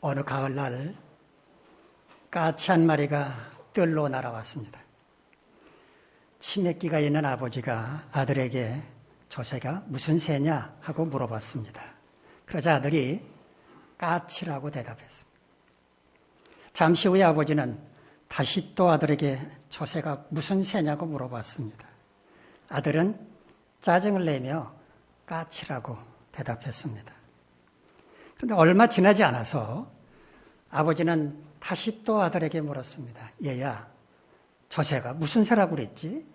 어느 가을날 까치 한 마리가 뜰로 날아왔습니다. 치맥기가 있는 아버지가 아들에게 저 새가 무슨 새냐 하고 물어봤습니다. 그러자 아들이 까치라고 대답했습니다. 잠시 후에 아버지는 다시 또 아들에게 저 새가 무슨 새냐고 물어봤습니다. 아들은 짜증을 내며 까치라고 대답했습니다. 그런데 얼마 지나지 않아서 아버지는 다시 또 아들에게 물었습니다. 얘야, 저 새가 무슨 새라고 그랬지?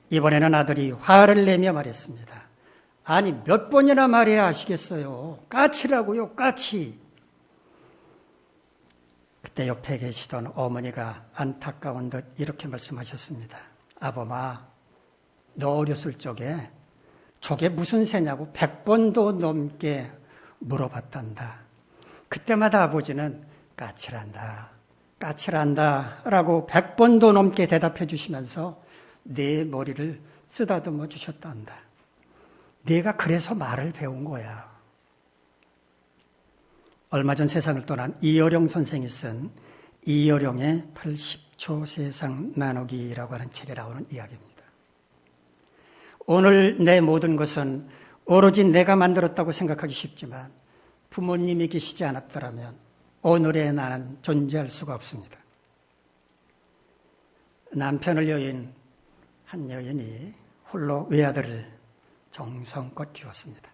이번에는 아들이 화를 내며 말했습니다. 아니, 몇 번이나 말해야 아시겠어요. 까치라고요, 까치. 그때 옆에 계시던 어머니가 안타까운 듯 이렇게 말씀하셨습니다. 아범아, 너 어렸을 적에 저게 무슨 새냐고 100번도 넘게 물어봤단다. 그때마다 아버지는 까칠한다 라고 100번도 넘게 대답해 주시면서 내 머리를 쓰다듬어 주셨단다. 네가 그래서 말을 배운 거야. 얼마 전 세상을 떠난 이어룡 선생이 쓴 이어룡의 80초 세상 나누기라고 하는 책에 나오는 이야기입니다. 오늘 내 모든 것은 오로지 내가 만들었다고 생각하기 쉽지만 부모님이 계시지 않았더라면 오늘의 나는 존재할 수가 없습니다. 남편을 여인 한 여인이 홀로 외아들을 정성껏 키웠습니다.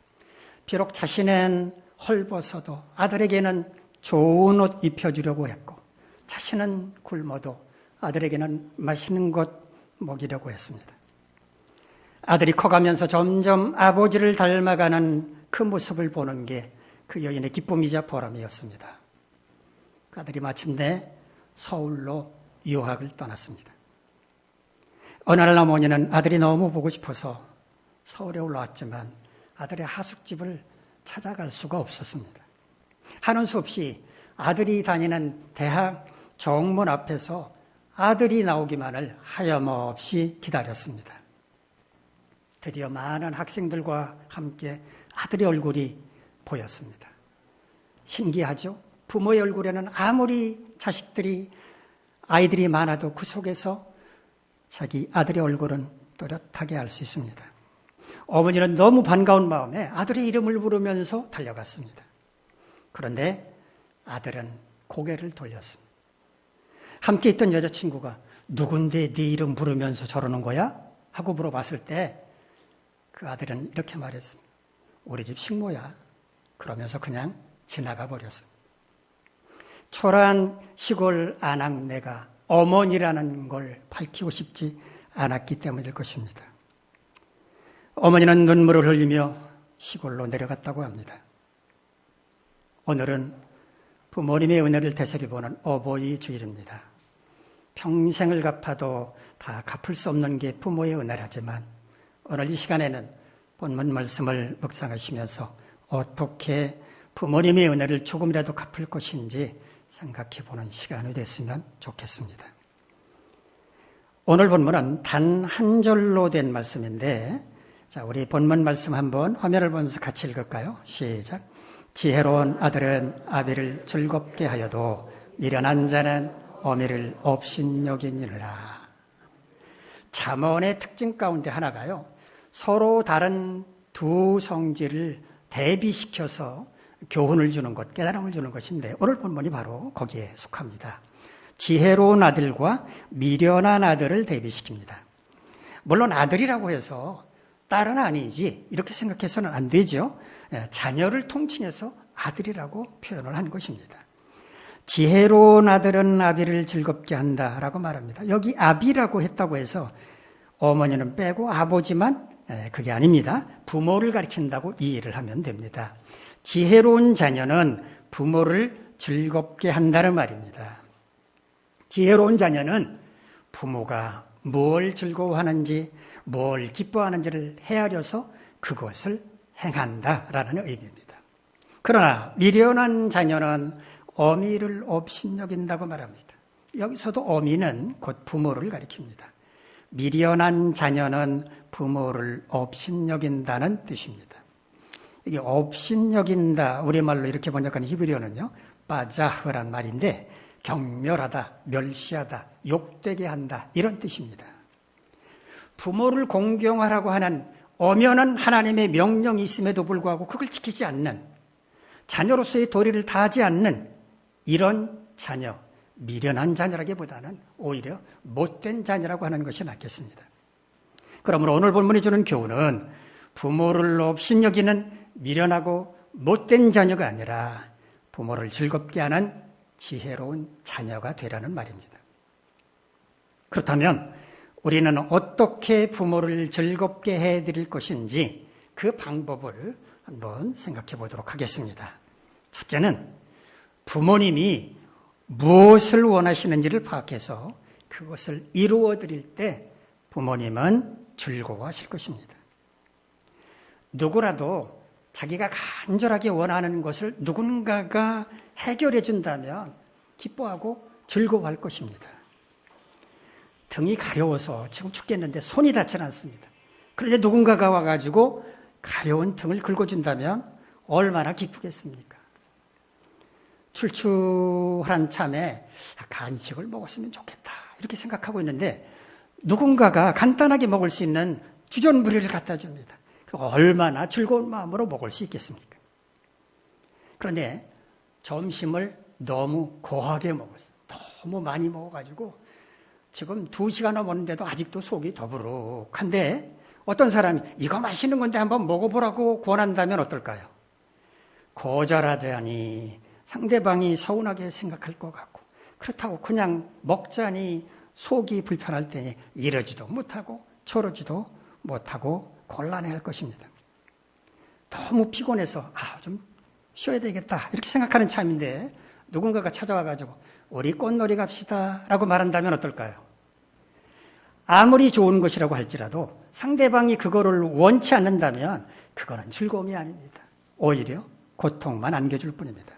비록 자신은 헐벗어도 아들에게는 좋은 옷 입혀주려고 했고 자신은 굶어도 아들에게는 맛있는 것 먹이려고 했습니다. 아들이 커가면서 점점 아버지를 닮아가는 그 모습을 보는 게 그 여인의 기쁨이자 보람이었습니다. 그 아들이 마침내 서울로 유학을 떠났습니다. 어느 날 어머니는 아들이 너무 보고 싶어서 서울에 올라왔지만 아들의 하숙집을 찾아갈 수가 없었습니다. 하는 수 없이 아들이 다니는 대학 정문 앞에서 아들이 나오기만을 하염없이 기다렸습니다. 드디어 많은 학생들과 함께 아들의 얼굴이 보였습니다. 신기하죠? 부모의 얼굴에는 아무리 아이들이 많아도 그 속에서 자기 아들의 얼굴은 또렷하게 알 수 있습니다. 어머니는 너무 반가운 마음에 아들의 이름을 부르면서 달려갔습니다. 그런데 아들은 고개를 돌렸습니다. 함께 있던 여자친구가 누군데 네 이름 부르면서 저러는 거야? 하고 물어봤을 때 그 아들은 이렇게 말했습니다. 우리 집 식모야. 그러면서 그냥 지나가 버렸습니다. 초라한 시골 아낙네가 어머니라는 걸 밝히고 싶지 않았기 때문일 것입니다. 어머니는 눈물을 흘리며 시골로 내려갔다고 합니다. 오늘은 부모님의 은혜를 되새겨보는 어버이 주일입니다. 평생을 갚아도 다 갚을 수 없는 게 부모의 은혜라지만 오늘 이 시간에는 본문 말씀을 묵상하시면서 어떻게 부모님의 은혜를 조금이라도 갚을 것인지 생각해보는 시간이 됐으면 좋겠습니다. 오늘 본문은 단 한 절로 된 말씀인데 자, 우리 본문 말씀 한번 화면을 보면서 같이 읽을까요? 시작. 지혜로운 아들은 아비를 즐겁게 하여도 미련한 자는 어미를 업신여기니라. 잠언의 특징 가운데 하나가요. 서로 다른 두 성질을 대비시켜서 교훈을 주는 것, 깨달음을 주는 것인데 오늘 본문이 바로 거기에 속합니다. 지혜로운 아들과 미련한 아들을 대비시킵니다. 물론 아들이라고 해서 딸은 아니지 이렇게 생각해서는 안 되죠. 자녀를 통칭해서 아들이라고 표현을 한 것입니다. 지혜로운 아들은 아비를 즐겁게 한다라고 말합니다. 여기 아비라고 했다고 해서 어머니는 빼고 아버지만 그게 아닙니다. 부모를 가리킨다고 이해를 하면 됩니다. 지혜로운 자녀는 부모를 즐겁게 한다는 말입니다. 지혜로운 자녀는 부모가 뭘 즐거워하는지 뭘 기뻐하는지를 헤아려서 그것을 행한다라는 의미입니다. 그러나 미련한 자녀는 어미를 업신여긴다고 말합니다. 여기서도 어미는 곧 부모를 가리킵니다. 미련한 자녀는 부모를 업신여긴다는 뜻입니다. 이게 업신여긴다, 우리말로 이렇게 번역한 히브리어는요, 빠자흐란 말인데 경멸하다, 멸시하다, 욕되게 한다, 이런 뜻입니다. 부모를 공경하라고 하는 엄연한 하나님의 명령이 있음에도 불구하고 그걸 지키지 않는, 자녀로서의 도리를 다하지 않는 이런 자녀, 미련한 자녀라기보다는 오히려 못된 자녀라고 하는 것이 낫겠습니다. 그러므로 오늘 본문이 주는 교훈은 부모를 업신여기는 미련하고 못된 자녀가 아니라 부모를 즐겁게 하는 지혜로운 자녀가 되라는 말입니다. 그렇다면 우리는 어떻게 부모를 즐겁게 해드릴 것인지 그 방법을 한번 생각해 보도록 하겠습니다. 첫째는 부모님이 무엇을 원하시는지를 파악해서 그것을 이루어 드릴 때 부모님은 즐거워하실 것입니다. 누구라도 자기가 간절하게 원하는 것을 누군가가 해결해 준다면 기뻐하고 즐거워할 것입니다. 등이 가려워서 지금 죽겠는데 손이 닿지 않습니다. 그런데 누군가가 와가지고 가려운 등을 긁어준다면 얼마나 기쁘겠습니까? 출출한 참에 간식을 먹었으면 좋겠다 이렇게 생각하고 있는데 누군가가 간단하게 먹을 수 있는 주전부리를 갖다 줍니다. 얼마나 즐거운 마음으로 먹을 수 있겠습니까? 그런데 점심을 너무 거하게 먹었어요. 너무 많이 먹어가지고 지금 2시간 넘었는데도 아직도 속이 더부룩한데 어떤 사람이 이거 맛있는 건데 한번 먹어보라고 권한다면 어떨까요? 거절하자니 상대방이 서운하게 생각할 것 같고 그렇다고 그냥 먹자니 속이 불편할 때니 이러지도 못하고 저러지도 못하고 곤란해할 것입니다. 너무 피곤해서 좀 쉬어야 되겠다 이렇게 생각하는 참인데 누군가가 찾아와가지고 우리 꽃놀이 갑시다 라고 말한다면 어떨까요? 아무리 좋은 것이라고 할지라도 상대방이 그거를 원치 않는다면 그거는 즐거움이 아닙니다. 오히려 고통만 안겨줄 뿐입니다.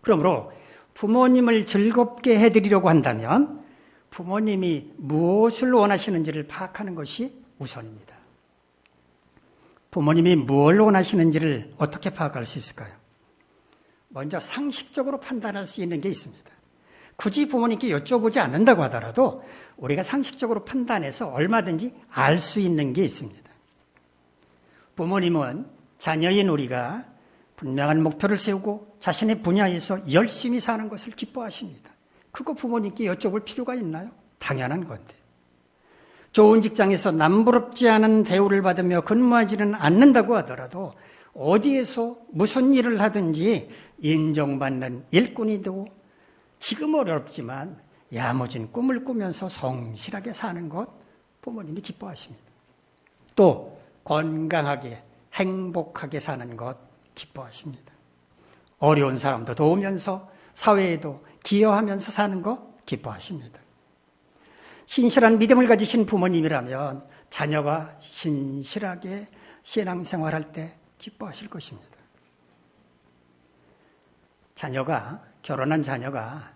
그러므로 부모님을 즐겁게 해드리려고 한다면 부모님이 무엇을 원하시는지를 파악하는 것이 우선입니다. 부모님이 뭘 원하시는지를 어떻게 파악할 수 있을까요? 먼저 상식적으로 판단할 수 있는 게 있습니다. 굳이 부모님께 여쭤보지 않는다고 하더라도 우리가 상식적으로 판단해서 얼마든지 알 수 있는 게 있습니다. 부모님은 자녀인 우리가 분명한 목표를 세우고 자신의 분야에서 열심히 사는 것을 기뻐하십니다. 그거 부모님께 여쭤볼 필요가 있나요? 당연한 건데. 좋은 직장에서 남부럽지 않은 대우를 받으며 근무하지는 않는다고 하더라도 어디에서 무슨 일을 하든지 인정받는 일꾼이 되고 지금 어렵지만 야무진 꿈을 꾸면서 성실하게 사는 것 부모님이 기뻐하십니다. 또 건강하게 행복하게 사는 것 기뻐하십니다. 어려운 사람도 도우면서 사회에도 기여하면서 사는 것 기뻐하십니다. 신실한 믿음을 가지신 부모님이라면 자녀가 신실하게 신앙생활할 때 기뻐하실 것입니다. 결혼한 자녀가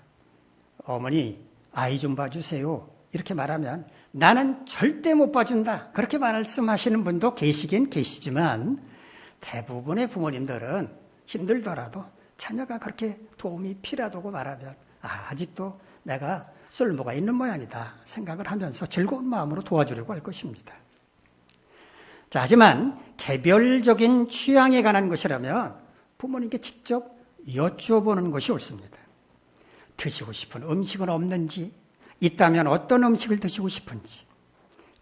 어머니 아이 좀 봐주세요 이렇게 말하면 나는 절대 못 봐준다 그렇게 말씀하시는 분도 계시긴 계시지만 대부분의 부모님들은 힘들더라도 자녀가 그렇게 도움이 필요하다고 말하면 아직도 내가 쓸모가 있는 모양이다 생각을 하면서 즐거운 마음으로 도와주려고 할 것입니다. 자, 하지만 개별적인 취향에 관한 것이라면 부모님께 직접 여쭤보는 것이 옳습니다. 드시고 싶은 음식은 없는지, 있다면 어떤 음식을 드시고 싶은지,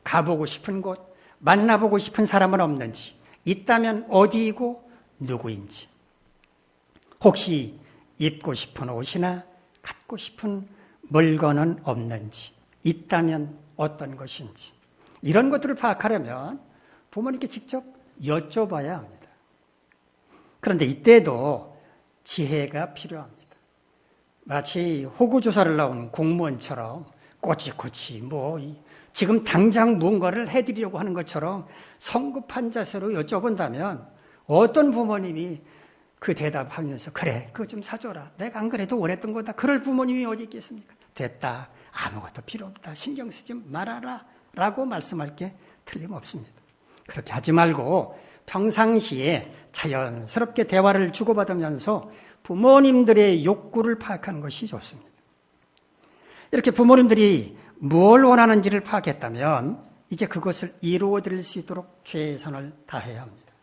가보고 싶은 곳, 만나보고 싶은 사람은 없는지, 있다면 어디이고 누구인지, 혹시 입고 싶은 옷이나 갖고 싶은 물건은 없는지, 있다면 어떤 것인지, 이런 것들을 파악하려면 부모님께 직접 여쭤봐야 합니다. 그런데 이때도 지혜가 필요합니다. 마치 호구조사를 나온 공무원처럼 꼬치꼬치 지금 당장 무언가를 해드리려고 하는 것처럼 성급한 자세로 여쭤본다면 어떤 부모님이 그 대답하면서 그래 그거 좀 사줘라 내가 안 그래도 원했던 거다 그럴 부모님이 어디 있겠습니까? 됐다 아무것도 필요 없다 신경 쓰지 말아라 라고 말씀할 게 틀림없습니다. 그렇게 하지 말고 평상시에 자연스럽게 대화를 주고받으면서 부모님들의 욕구를 파악하는 것이 좋습니다. 이렇게 부모님들이 뭘 원하는지를 파악했다면 이제 그것을 이루어드릴 수 있도록 최선을 다해야 합니다.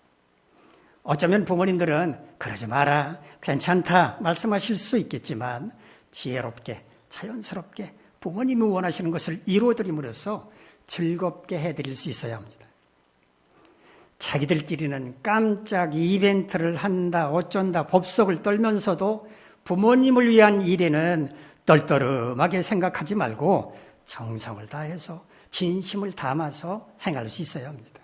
어쩌면 부모님들은 그러지 마라, 괜찮다 말씀하실 수 있겠지만 지혜롭게 자연스럽게 부모님이 원하시는 것을 이루어드림으로써 즐겁게 해드릴 수 있어야 합니다. 자기들끼리는 깜짝 이벤트를 한다, 어쩐다, 법석을 떨면서도 부모님을 위한 일에는 떨떠름하게 생각하지 말고 정성을 다해서 진심을 담아서 행할 수 있어야 합니다.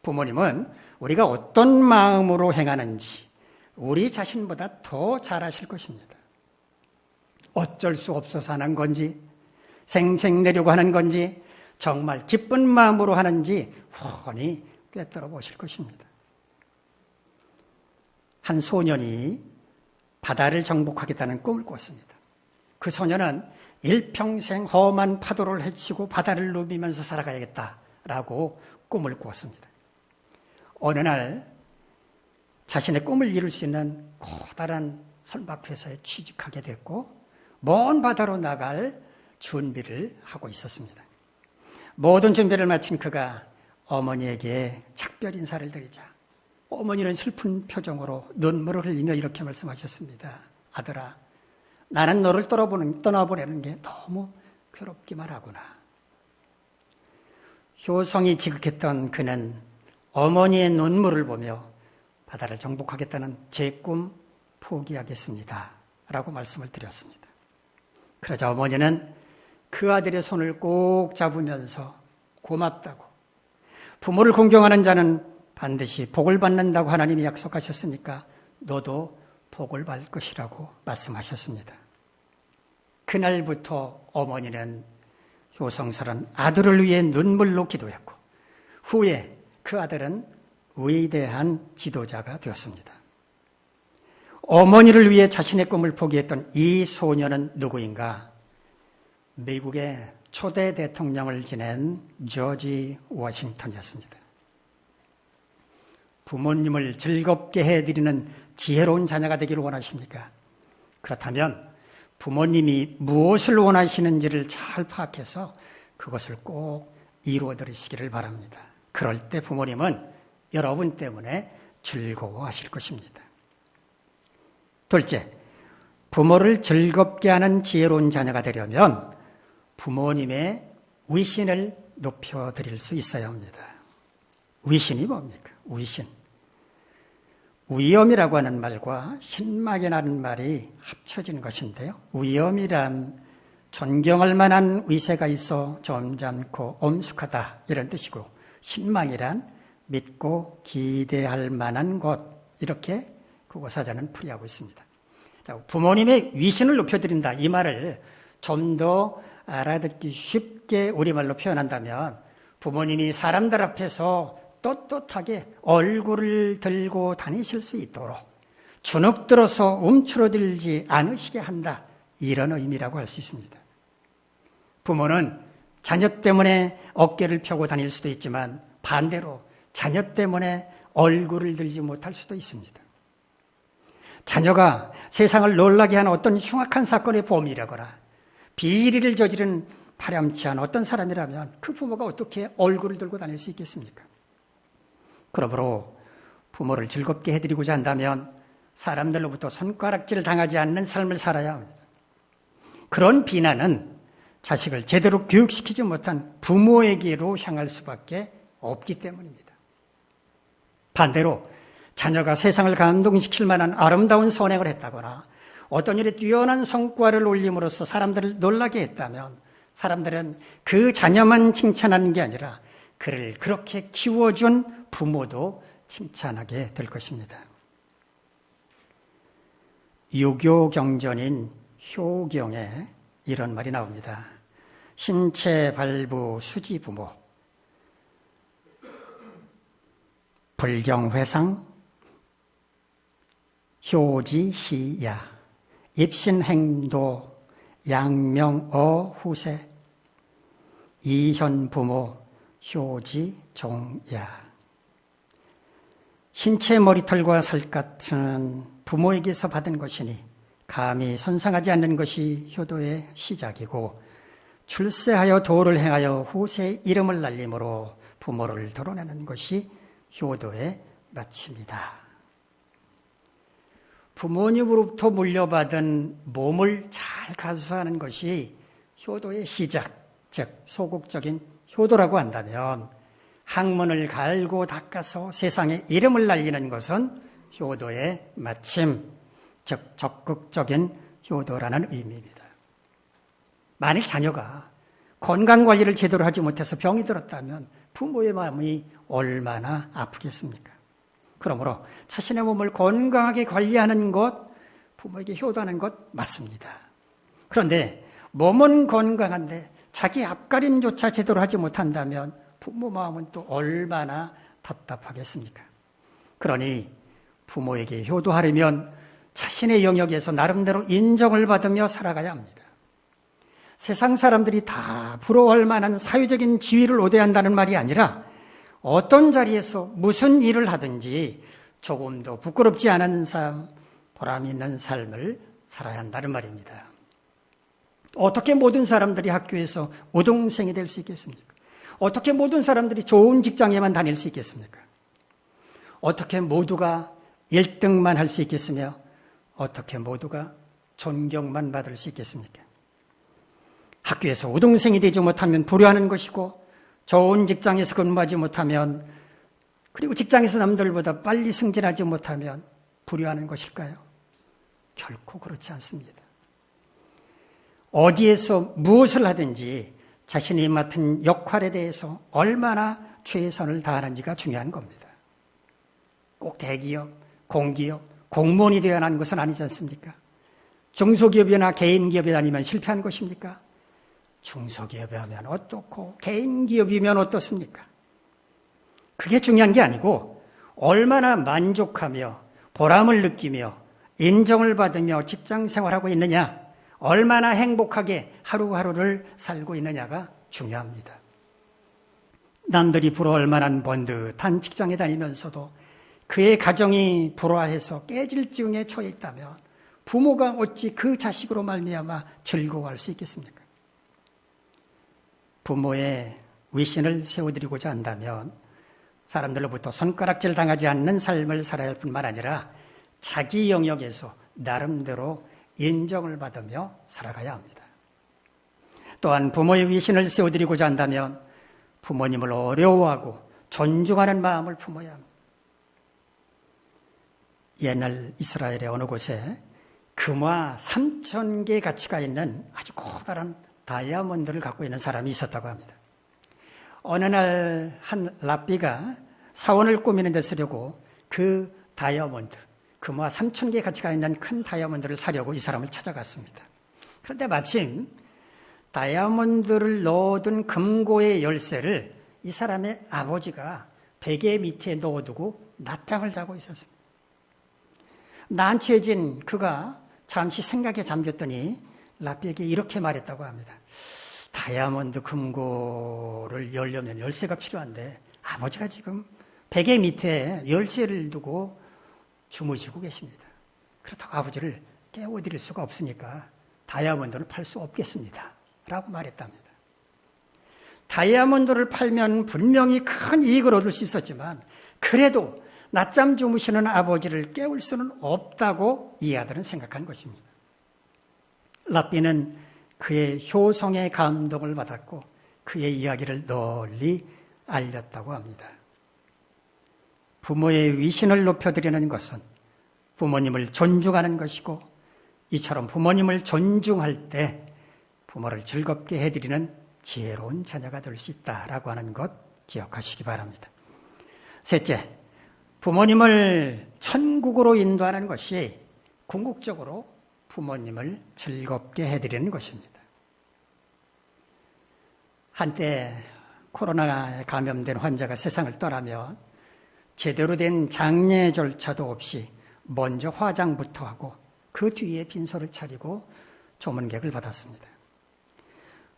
부모님은 우리가 어떤 마음으로 행하는지 우리 자신보다 더 잘 아실 것입니다. 어쩔 수 없어서 하는 건지, 생색내려고 하는 건지, 정말 기쁜 마음으로 하는지 훤히 꿰뚫어 보실 것입니다. 한 소년이 바다를 정복하겠다는 꿈을 꿨습니다. 그 소년은 일평생 험한 파도를 헤치고 바다를 누비면서 살아가야겠다라고 꿈을 꾸었습니다. 어느 날 자신의 꿈을 이룰 수 있는 커다란 선박회사에 취직하게 됐고 먼 바다로 나갈 준비를 하고 있었습니다. 모든 준비를 마친 그가 어머니에게 작별 인사를 드리자 어머니는 슬픈 표정으로 눈물을 흘리며 이렇게 말씀하셨습니다. 아들아, 나는 너를 떠나보내는 게 너무 괴롭기만 하구나. 효성이 지극했던 그는 어머니의 눈물을 보며 바다를 정복하겠다는 제 꿈 포기하겠습니다 라고 말씀을 드렸습니다. 그러자 어머니는 그 아들의 손을 꼭 잡으면서 고맙다고, 부모를 공경하는 자는 반드시 복을 받는다고 하나님이 약속하셨으니까 너도 복을 받을 것이라고 말씀하셨습니다. 그날부터 어머니는 효성스러운 아들을 위해 눈물로 기도했고 후에 그 아들은 위대한 지도자가 되었습니다. 어머니를 위해 자신의 꿈을 포기했던 이 소년은 누구인가? 미국의 초대 대통령을 지낸 조지 워싱턴이었습니다. 부모님을 즐겁게 해드리는 지혜로운 자녀가 되기를 원하십니까? 그렇다면 부모님이 무엇을 원하시는지를 잘 파악해서 그것을 꼭 이루어 드리시기를 바랍니다. 그럴 때 부모님은 여러분 때문에 즐거워하실 것입니다. 둘째, 부모를 즐겁게 하는 지혜로운 자녀가 되려면 부모님의 위신을 높여드릴 수 있어야 합니다. 위신이 뭡니까? 위신. 위엄이라고 하는 말과 신망이라는 말이 합쳐진 것인데요. 위엄이란 존경할 만한 위세가 있어 점잖고 엄숙하다 이런 뜻이고, 신망이란 믿고 기대할 만한 것, 이렇게 국어사전은 풀이하고 있습니다. 자, 부모님의 위신을 높여드린다 이 말을 좀 더 알아듣기 쉽게 우리말로 표현한다면 부모님이 사람들 앞에서 떳떳하게 얼굴을 들고 다니실 수 있도록 주눅 들어서 움츠러들지 않으시게 한다, 이런 의미라고 할 수 있습니다. 부모는 자녀 때문에 어깨를 펴고 다닐 수도 있지만 반대로 자녀 때문에 얼굴을 들지 못할 수도 있습니다. 자녀가 세상을 놀라게 하는 어떤 흉악한 사건의 범인이라거나 비리를 저지른 파렴치 않은 어떤 사람이라면 그 부모가 어떻게 얼굴을 들고 다닐 수 있겠습니까? 그러므로 부모를 즐겁게 해드리고자 한다면 사람들로부터 손가락질 당하지 않는 삶을 살아야 합니다. 그런 비난은 자식을 제대로 교육시키지 못한 부모에게로 향할 수밖에 없기 때문입니다. 반대로 자녀가 세상을 감동시킬 만한 아름다운 선행을 했다거나 어떤 일에 뛰어난 성과를 올림으로써 사람들을 놀라게 했다면 사람들은 그 자녀만 칭찬하는 게 아니라 그를 그렇게 키워준 부모도 칭찬하게 될 것입니다. 유교 경전인 효경에 이런 말이 나옵니다. 신체 발부 수지 부모, 불경회상, 효지시야, 입신행도, 양명어 후세, 이현부모, 효지종야. 신체 머리털과 살갗은 부모에게서 받은 것이니 감히 손상하지 않는 것이 효도의 시작이고 출세하여 도를 행하여 후세의 이름을 날림으로 부모를 드러내는 것이 효도의 마침이다. 부모님으로부터 물려받은 몸을 잘 가수하는 것이 효도의 시작, 즉 소극적인 효도라고 한다면 학문을 갈고 닦아서 세상에 이름을 날리는 것은 효도의 마침, 즉 적극적인 효도라는 의미입니다. 만일 자녀가 건강관리를 제대로 하지 못해서 병이 들었다면 부모의 마음이 얼마나 아프겠습니까? 그러므로 자신의 몸을 건강하게 관리하는 것, 부모에게 효도하는 것 맞습니다. 그런데 몸은 건강한데 자기 앞가림조차 제대로 하지 못한다면 부모 마음은 또 얼마나 답답하겠습니까? 그러니 부모에게 효도하려면 자신의 영역에서 나름대로 인정을 받으며 살아가야 합니다. 세상 사람들이 다 부러워할 만한 사회적인 지위를 얻어야 한다는 말이 아니라 어떤 자리에서 무슨 일을 하든지 조금도 부끄럽지 않은 삶, 보람 있는 삶을 살아야 한다는 말입니다. 어떻게 모든 사람들이 학교에서 우등생이 될 수 있겠습니까? 어떻게 모든 사람들이 좋은 직장에만 다닐 수 있겠습니까? 어떻게 모두가 1등만 할 수 있겠으며 어떻게 모두가 존경만 받을 수 있겠습니까? 학교에서 우등생이 되지 못하면 불효하는 것이고 좋은 직장에서 근무하지 못하면 그리고 직장에서 남들보다 빨리 승진하지 못하면 불효하는 것일까요? 결코 그렇지 않습니다. 어디에서 무엇을 하든지 자신이 맡은 역할에 대해서 얼마나 최선을 다하는지가 중요한 겁니다. 꼭 대기업, 공기업, 공무원이 되어야 하는 것은 아니지 않습니까? 중소기업이나 개인기업에 다니면 실패한 것입니까? 중소기업에 하면 어떻고 개인기업이면 어떻습니까? 그게 중요한 게 아니고 얼마나 만족하며 보람을 느끼며 인정을 받으며 직장 생활하고 있느냐, 얼마나 행복하게 하루하루를 살고 있느냐가 중요합니다. 남들이 부러워할 만한 번듯한 직장에 다니면서도 그의 가정이 불화해서 깨질 지경에 처해 있다면 부모가 어찌 그 자식으로 말미암아 즐거워할 수 있겠습니까? 부모의 위신을 세워드리고자 한다면 사람들로부터 손가락질 당하지 않는 삶을 살아야 할 뿐만 아니라 자기 영역에서 나름대로 인정을 받으며 살아가야 합니다. 또한 부모의 위신을 세워드리고자 한다면 부모님을 어려워하고 존중하는 마음을 품어야 합니다. 옛날 이스라엘의 어느 곳에 금화 3,000개 가치가 있는 아주 커다란 다이아몬드를 갖고 있는 사람이 있었다고 합니다. 어느 날 한 랍비가 사원을 꾸미는 데 쓰려고 그 다이아몬드, 금화 3,000개 가치가 있는 큰 다이아몬드를 사려고 이 사람을 찾아갔습니다. 그런데 마침 다이아몬드를 넣어둔 금고의 열쇠를 이 사람의 아버지가 베개 밑에 넣어두고 낮잠을 자고 있었습니다. 난처해진 그가 잠시 생각에 잠겼더니 랍비에게 이렇게 말했다고 합니다. 다이아몬드 금고를 열려면 열쇠가 필요한데 아버지가 지금 베개 밑에 열쇠를 두고 주무시고 계십니다. 그렇다고 아버지를 깨워드릴 수가 없으니까 다이아몬드를 팔 수 없겠습니다. 라고 말했답니다. 다이아몬드를 팔면 분명히 큰 이익을 얻을 수 있었지만 그래도 낮잠 주무시는 아버지를 깨울 수는 없다고 이 아들은 생각한 것입니다. 랍비는 그의 효성에 감동을 받았고 그의 이야기를 널리 알렸다고 합니다. 부모의 위신을 높여드리는 것은 부모님을 존중하는 것이고 이처럼 부모님을 존중할 때 부모를 즐겁게 해드리는 지혜로운 자녀가 될 수 있다라고 하는 것 기억하시기 바랍니다. 셋째, 부모님을 천국으로 인도하는 것이 궁극적으로 부모님을 즐겁게 해드리는 것입니다. 한때 코로나에 감염된 환자가 세상을 떠나면 제대로 된 장례조차도 없이 먼저 화장부터 하고 그 뒤에 빈소를 차리고 조문객을 받았습니다.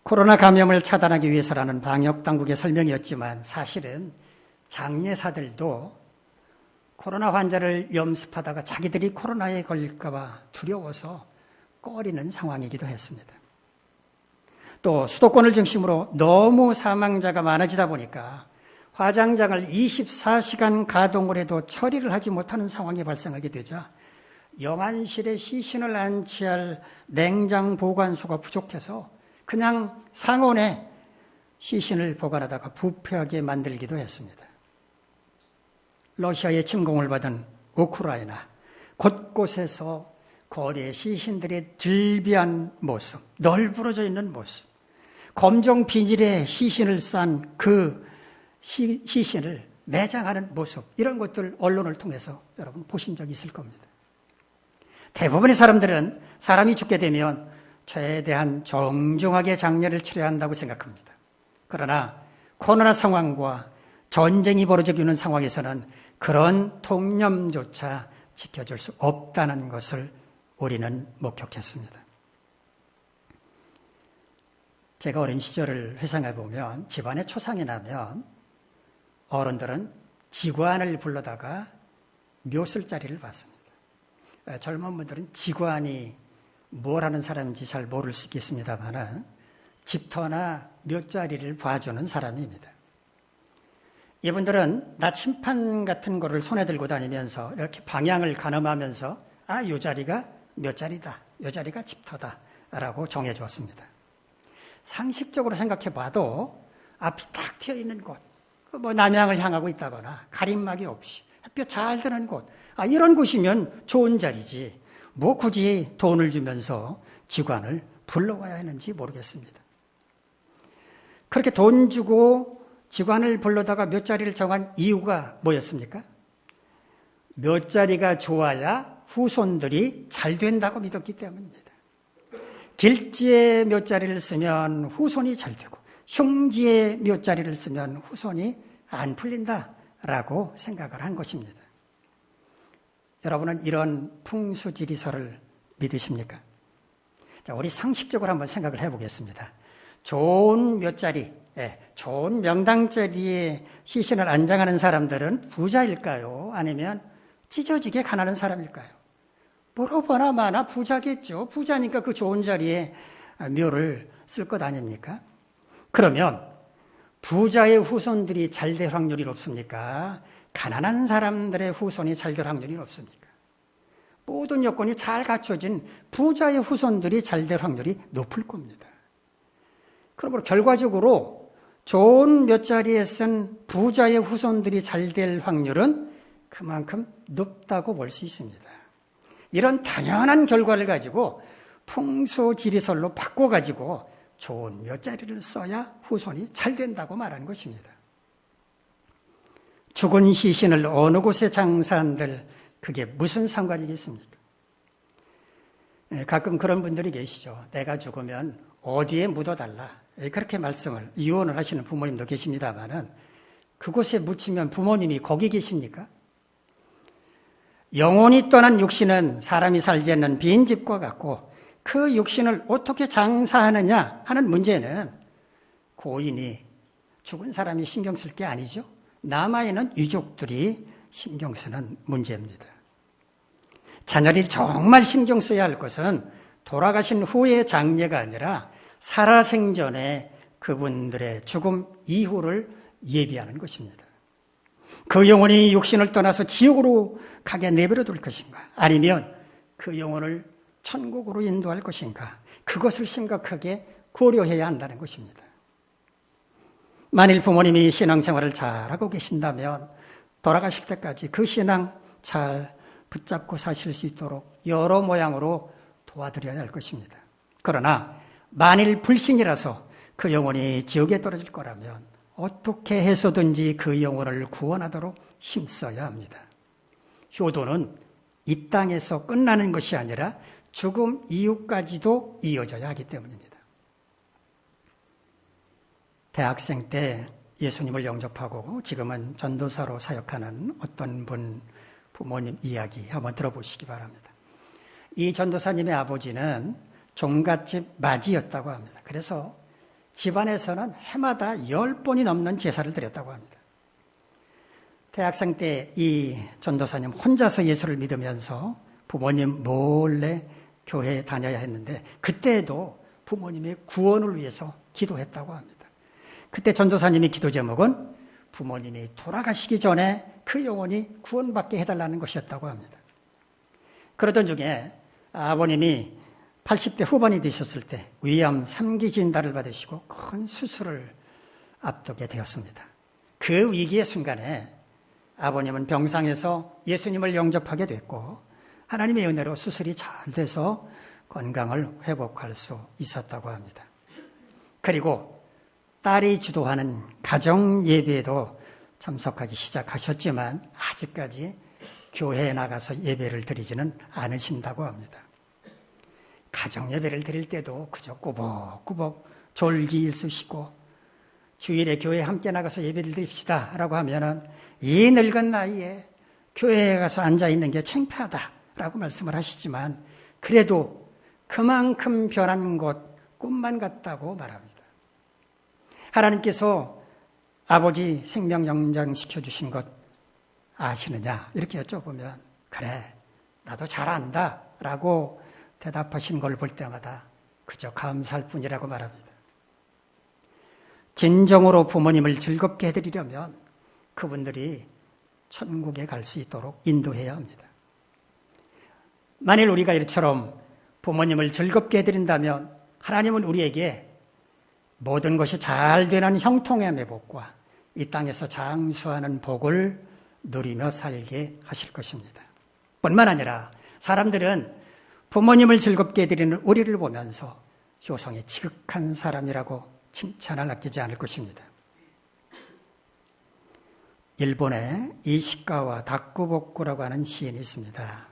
코로나 감염을 차단하기 위해서라는 방역당국의 설명이었지만 사실은 장례사들도 코로나 환자를 염습하다가 자기들이 코로나에 걸릴까 봐 두려워서 꺼리는 상황이기도 했습니다. 또 수도권을 중심으로 너무 사망자가 많아지다 보니까 화장장을 24시간 가동을 해도 처리를 하지 못하는 상황이 발생하게 되자 영안실에 시신을 안치할 냉장 보관소가 부족해서 그냥 상온에 시신을 보관하다가 부패하게 만들기도 했습니다. 러시아의 침공을 받은 우크라이나, 곳곳에서 거리에 시신들의 들비한 모습, 널브러져 있는 모습, 검정 비닐에 시신을 싼 그 시신을 매장하는 모습, 이런 것들 언론을 통해서 여러분 보신 적이 있을 겁니다. 대부분의 사람들은 사람이 죽게 되면 최대한 정중하게 장례를 치러야 한다고 생각합니다. 그러나 코로나 상황과 전쟁이 벌어지고 있는 상황에서는 그런 통념조차 지켜줄 수 없다는 것을 우리는 목격했습니다. 제가 어린 시절을 회상해 보면 집안에 초상이 나면 어른들은 직관을 불러다가 묘술자리를 봤습니다. 젊은 분들은 직관이 뭘 하는 사람인지 잘 모를 수 있겠습니다만 집터나 묘자리를 봐주는 사람입니다. 이분들은 나침판 같은 거를 손에 들고 다니면서 이렇게 방향을 가늠하면서 요 자리가 묘자리다, 요 자리가 집터다 라고 정해 주었습니다. 상식적으로 생각해 봐도 앞이 탁 트여 있는 곳, 남향을 향하고 있다거나 가림막이 없이 햇볕 잘 드는 곳, 이런 곳이면 좋은 자리지 뭐 굳이 돈을 주면서 직관을 불러와야 하는지 모르겠습니다. 그렇게 돈 주고 직관을 불러다가 몇 자리를 정한 이유가 뭐였습니까? 몇 자리가 좋아야 후손들이 잘 된다고 믿었기 때문입니다. 길지에 몇 자리를 쓰면 후손이 잘 되고 흉지에 몇 자리를 쓰면 후손이 안 풀린다라고 생각을 한 것입니다. 여러분은 이런 풍수지리설을 믿으십니까? 자, 우리 상식적으로 한번 생각을 해보겠습니다. 좋은 몇 자리, 좋은 명당자리에 시신을 안장하는 사람들은 부자일까요? 아니면 찢어지게 가난한 사람일까요? 물어보나 마나 부자겠죠. 부자니까 그 좋은 자리에 묘를 쓸 것 아닙니까? 그러면 부자의 후손들이 잘 될 확률이 높습니까? 가난한 사람들의 후손이 잘 될 확률이 높습니까? 모든 여건이 잘 갖춰진 부자의 후손들이 잘 될 확률이 높을 겁니다. 그러므로 결과적으로 좋은 몇 자리에 쓴 부자의 후손들이 잘 될 확률은 그만큼 높다고 볼 수 있습니다. 이런 당연한 결과를 가지고 풍수지리설로 바꿔가지고 좋은 몇 자리를 써야 후손이 잘 된다고 말하는 것입니다. 죽은 시신을 어느 곳에 장사한들 그게 무슨 상관이겠습니까? 가끔 그런 분들이 계시죠. 내가 죽으면 어디에 묻어달라. 그렇게 유언을 하시는 부모님도 계십니다만은 그곳에 묻히면 부모님이 거기 계십니까? 영혼이 떠난 육신은 사람이 살지 않는 빈집과 같고 그 육신을 어떻게 장사하느냐 하는 문제는 고인이 죽은 사람이 신경 쓸 게 아니죠. 남아있는 유족들이 신경 쓰는 문제입니다. 자녀들이 정말 신경 써야 할 것은 돌아가신 후의 장례가 아니라 살아생전에 그분들의 죽음 이후를 예비하는 것입니다. 그 영혼이 육신을 떠나서 지옥으로 가게 내버려 둘 것인가? 아니면 그 영혼을 천국으로 인도할 것인가? 그것을 심각하게 고려해야 한다는 것입니다. 만일 부모님이 신앙생활을 잘하고 계신다면 돌아가실 때까지 그 신앙 잘 붙잡고 사실 수 있도록 여러 모양으로 도와드려야 할 것입니다. 그러나 만일 불신이라서 그 영혼이 지옥에 떨어질 거라면 어떻게 해서든지 그 영혼을 구원하도록 힘써야 합니다. 효도는 이 땅에서 끝나는 것이 아니라 죽음 이후까지도 이어져야 하기 때문입니다. 대학생 때 예수님을 영접하고 지금은 전도사로 사역하는 어떤 분 부모님 이야기 한번 들어보시기 바랍니다. 이 전도사님의 아버지는 종갓집 맞이였다고 합니다. 그래서 집안에서는 해마다 10번이 넘는 제사를 드렸다고 합니다. 대학생 때 이 전도사님 혼자서 예수를 믿으면서 부모님 몰래 교회에 다녀야 했는데 그때도 부모님의 구원을 위해서 기도했다고 합니다. 그때 전도사님이 기도 제목은 부모님이 돌아가시기 전에 그 영혼이 구원받게 해달라는 것이었다고 합니다. 그러던 중에 아버님이 80대 후반이 되셨을 때 위암 3기 진단을 받으시고 큰 수술을 앞두게 되었습니다. 그 위기의 순간에 아버님은 병상에서 예수님을 영접하게 됐고 하나님의 은혜로 수술이 잘 돼서 건강을 회복할 수 있었다고 합니다. 그리고 딸이 주도하는 가정 예배에도 참석하기 시작하셨지만 아직까지 교회에 나가서 예배를 드리지는 않으신다고 합니다. 가정 예배를 드릴 때도 그저 꾸벅꾸벅 졸기 일쑤시고 주일에 교회에 함께 나가서 예배를 드립시다 라고 하면은 이 늙은 나이에 교회에 가서 앉아있는 게 창피하다 라고 말씀을 하시지만 그래도 그만큼 변한 것 꿈만 같다고 말합니다. 하나님께서 아버지 생명 연장시켜 주신 것 아시느냐 이렇게 여쭤보면 그래 나도 잘 안다 라고 대답하신 걸 볼 때마다 그저 감사할 뿐이라고 말합니다. 진정으로 부모님을 즐겁게 해드리려면 그분들이 천국에 갈 수 있도록 인도해야 합니다. 만일 우리가 이처럼 부모님을 즐겁게 해드린다면 하나님은 우리에게 모든 것이 잘 되는 형통의 복과 이 땅에서 장수하는 복을 누리며 살게 하실 것입니다. 뿐만 아니라 사람들은 부모님을 즐겁게 해드리는 우리를 보면서 효성이 지극한 사람이라고 칭찬을 아끼지 않을 것입니다. 일본에 이시카와 다쿠보쿠라고 하는 시인이 있습니다.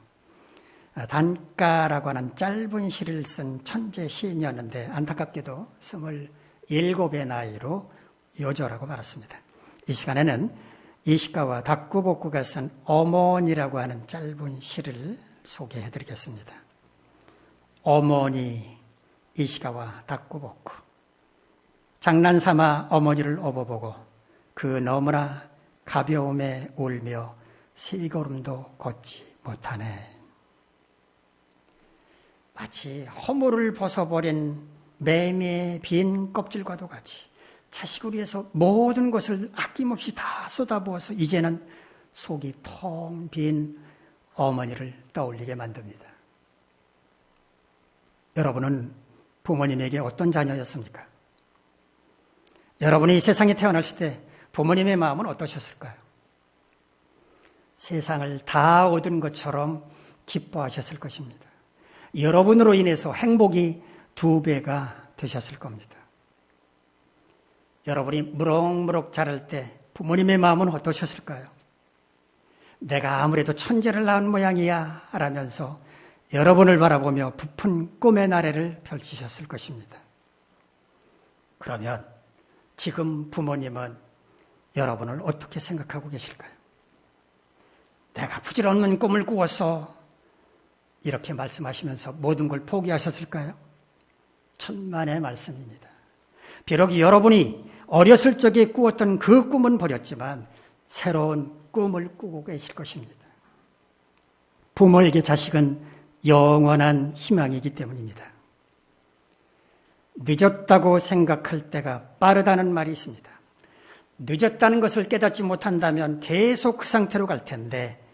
단가라고 하는 짧은 시를 쓴 천재 시인이었는데 안타깝게도 27의 나이로 요절하고 말았습니다. 이 시간에는 이시카와 다쿠보쿠가 쓴 어머니라고 하는 짧은 시를 소개해드리겠습니다. 어머니 이시카와 다쿠보쿠. 장난삼아 어머니를 업어보고 그 너무나 가벼움에 울며 세 걸음도 걷지 못하네. 마치 허물을 벗어버린 매미의 빈 껍질과도 같이 자식을 위해서 모든 것을 아낌없이 다 쏟아부어서 이제는 속이 텅 빈 어머니를 떠올리게 만듭니다. 여러분은 부모님에게 어떤 자녀였습니까? 여러분이 세상에 태어났을 때 부모님의 마음은 어떠셨을까요? 세상을 다 얻은 것처럼 기뻐하셨을 것입니다. 여러분으로 인해서 행복이 2배가 되셨을 겁니다. 여러분이 무럭무럭 자랄 때 부모님의 마음은 어떠셨을까요? 내가 아무래도 천재를 낳은 모양이야 라면서 여러분을 바라보며 부푼 꿈의 나래를 펼치셨을 것입니다. 그러면 지금 부모님은 여러분을 어떻게 생각하고 계실까요? 내가 부질없는 꿈을 꾸어서 이렇게 말씀하시면서 모든 걸 포기하셨을까요? 천만의 말씀입니다. 비록 여러분이 어렸을 적에 꾸었던 그 꿈은 버렸지만 새로운 꿈을 꾸고 계실 것입니다. 부모에게 자식은 영원한 희망이기 때문입니다. 늦었다고 생각할 때가 빠르다는 말이 있습니다. 늦었다는 것을 깨닫지 못한다면 계속 그 상태로 갈 텐데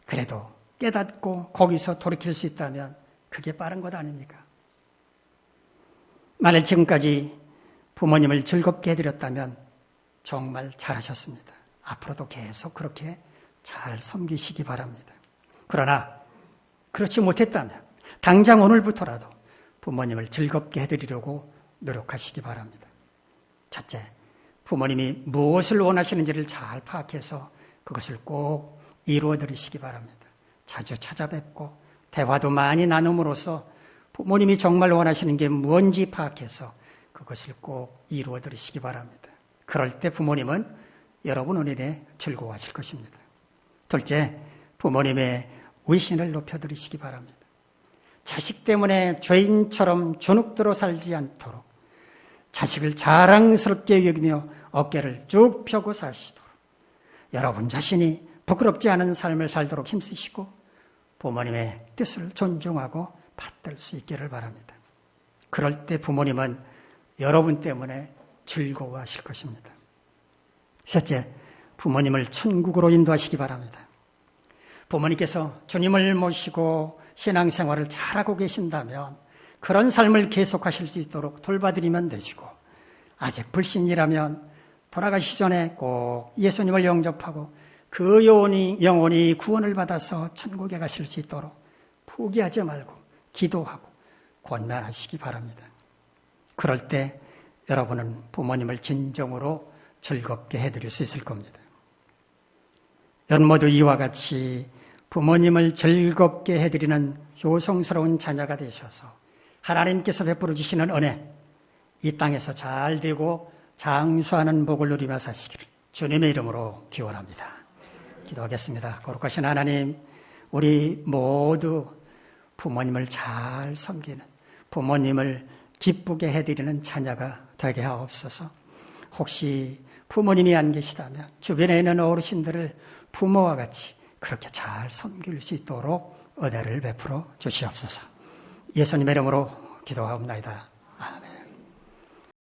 그래도 깨닫고 거기서 돌이킬 수 있다면 그게 빠른 것 아닙니까? 만일 지금까지 부모님을 즐겁게 해드렸다면 정말 잘하셨습니다. 앞으로도 계속 그렇게 잘 섬기시기 바랍니다. 그러나 그렇지 못했다면 당장 오늘부터라도 부모님을 즐겁게 해드리려고 노력하시기 바랍니다. 첫째, 부모님이 무엇을 원하시는지를 잘 파악해서 그것을 꼭 이루어드리시기 바랍니다. 자주 찾아뵙고 대화도 많이 나눔으로써 부모님이 정말 원하시는 게 뭔지 파악해서 그것을 꼭 이루어드리시기 바랍니다. 그럴 때 부모님은 여러분 은혜에 즐거워하실 것입니다. 둘째, 부모님의 위신을 높여드리시기 바랍니다. 자식 때문에 죄인처럼 주눅들어 살지 않도록 자식을 자랑스럽게 여기며 어깨를 쭉 펴고 사시도록 여러분 자신이 부끄럽지 않은 삶을 살도록 힘쓰시고 부모님의 뜻을 존중하고 받들 수 있기를 바랍니다. 그럴 때 부모님은 여러분 때문에 즐거워하실 것입니다. 셋째, 부모님을 천국으로 인도하시기 바랍니다. 부모님께서 주님을 모시고 신앙생활을 잘하고 계신다면 그런 삶을 계속하실 수 있도록 돌봐드리면 되시고, 아직 불신이라면 돌아가시기 전에 꼭 예수님을 영접하고 그 영혼이 구원을 받아서 천국에 가실 수 있도록 포기하지 말고 기도하고 권면하시기 바랍니다. 그럴 때 여러분은 부모님을 진정으로 즐겁게 해드릴 수 있을 겁니다. 여러분 모두 이와 같이 부모님을 즐겁게 해드리는 효성스러운 자녀가 되셔서 하나님께서 베풀어 주시는 은혜, 이 땅에서 잘 되고 장수하는 복을 누리며 사시기를 주님의 이름으로 기원합니다. 기도하겠습니다. 거룩하신 하나님, 우리 모두 부모님을 잘 섬기는, 부모님을 기쁘게 해드리는 자녀가 되게 하옵소서. 혹시 부모님이 안 계시다면 주변에 있는 어르신들을 부모와 같이 그렇게 잘 섬길 수 있도록 은혜를 베풀어 주시옵소서. 예수님의 이름으로 기도하옵나이다.